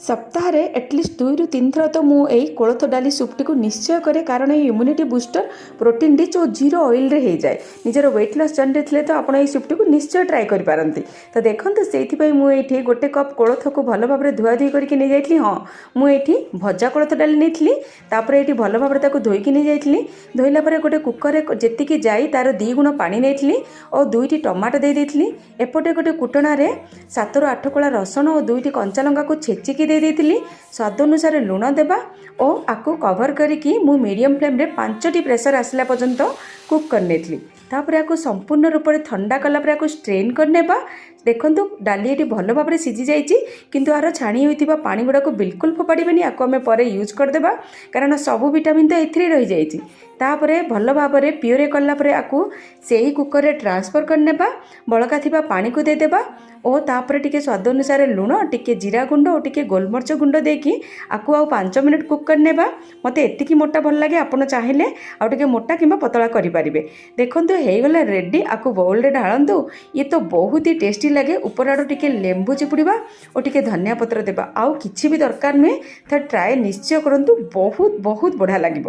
ସପ୍ତାହରେ ଆଟଲିଷ୍ଟ 2 ରୁ 3 ଥର ତ ମୁଁ ଏଇ କୋଳଥ ଡାଲି ସୁପ୍ଟିକୁ ନିଶ୍ଚୟ କରେ, କାରଣ ଏଇ ଇମ୍ୟୁନିଟି ବୁଷ୍ଟର ପ୍ରୋଟିନ୍ ରିଚ୍ ଓ ଜିରୋ ଅଏଲ୍ରେ ହେଇଯାଏ। ନିଜର ୱେଟ୍ ଲସ୍ ଜର୍ଣ୍ଣିରେ ଥିଲେ ତ ଆପଣ ଏଇ ସୁପ୍ଟିକୁ ନିଶ୍ଚୟ ଟ୍ରାଏ କରିପାରନ୍ତି। ତ ଦେଖନ୍ତୁ, ସେଇଥିପାଇଁ ମୁଁ ଏଇଠି 1 କପ୍ କୋଳଥକୁ ଭଲ ଭାବରେ ଧୁଆଧୁଇ କରିକି ନେଇଯାଇଥିଲି। ହଁ, ମୁଁ ଏଇଠି ଭଜା କୋଳଥ ଡାଲି ନେଇଥିଲି। ତାପରେ ଏଇଠି ଭଲ ଭାବରେ ତାକୁ ଧୋଇକି ନେଇଯାଇଥିଲି। ଧୋଇଲା ପରେ ଗୋଟେ କୁକରରେ ଯେତିକି ଯାଇ ତାର 2 ଗୁଣ ପାଣି ନେଇଥିଲି ଓ 2ଟି ଟମାଟୋ ଦେଇଥିଲି। ଏପଟେ ଗୋଟେ କୁଟଣାରେ 7ରୁ 8 କୋଳା ରସୁଣ ଓ 2ଟି କଞ୍ଚା ଲଙ୍କାକୁ ଛେଚିକି ଦେଇଥିଲି। ସ୍ୱାଦ ଅନୁସାରେ ଲୁଣ ଦେବା ଓ ଆକୁ କଭର କରିକି ମୁଁ ମିଡ଼ିୟମ୍ ଫ୍ଲେମ୍ରେ 5ଟି ପ୍ରେସର ଆସିଲା ପର୍ଯ୍ୟନ୍ତ କୁକ୍ କରିନେଇଥିଲି। ତାପରେ ଆକୁ ସମ୍ପୂର୍ଣ୍ଣ ରୂପରେ ଥଣ୍ଡା କଲା ପରେ ଆକୁ ଷ୍ଟ୍ରେନ୍ କରିନେବା। ଦେଖନ୍ତୁ, ଡାଲି ଏଠି ଭଲ ଭାବରେ ସିଝି ଯାଇଛି, କିନ୍ତୁ ଆର ଛାଣି ହୋଇଥିବା ପାଣି ଗୁଡ଼ାକୁ ବିଲକୁଲ ଫୋପାଡ଼ିବେନି। ଆକୁ ଆମେ ପରେ ୟୁଜ୍ କରିଦେବା, କାରଣ ସବୁ ଭିଟାମିନ୍ ତ ଏଥିରେ ରହିଯାଇଛି। ତାପରେ ଭଲ ଭାବରେ ପିଓରେ କଲା ପରେ ଆକୁ ସେଇ କୁକରରେ ଟ୍ରାନ୍ସଫର୍ କରିନେବା। ବଳକା ଥିବା ପାଣିକୁ ଦେଇଦେବା ଓ ତାପରେ ଟିକେ ସ୍ୱାଦ ଅନୁସାରେ ଲୁଣ, ଟିକେ ଜିରା ଗୁଣ୍ଡ ଓ ଟିକେ ଗୋଲମରିଚ ଗୁଣ୍ଡ ଦେଇକି ଆକୁ ଆଉ 5 ମିନିଟ୍ କୁକ୍ କରିନେବା। ମୋତେ ଏତିକି ମୋଟା ଭଲ ଲାଗେ, ଆପଣ ଚାହିଁଲେ ଆଉ ଟିକେ ମୋଟା କିମ୍ବା ପତଳା କରିପାରିବେ। ଦେଖନ୍ତୁ, ହେଇଗଲା ରେଡ଼ି। ଆକୁ ବୋଉଲରେ ଢାଳନ୍ତୁ। ଇଏ ତ ବହୁତ ହି ଟେଷ୍ଟି ଲାଗେ। ଉପର ଆଡ଼ୁ ଟିକେ ଲେମ୍ବୁ ଚିପୁଡ଼ିବା ଓ ଟିକେ ଧନିଆ ପତ୍ର ଦେବା। ଆଉ କିଛି ବି ଦରକାର ନୁହେଁ। ଥରେ ଟ୍ରାଏ ନିଶ୍ଚୟ କରନ୍ତୁ, ବହୁତ ବହୁତ ବଢ଼ିଆ ଲାଗିବ।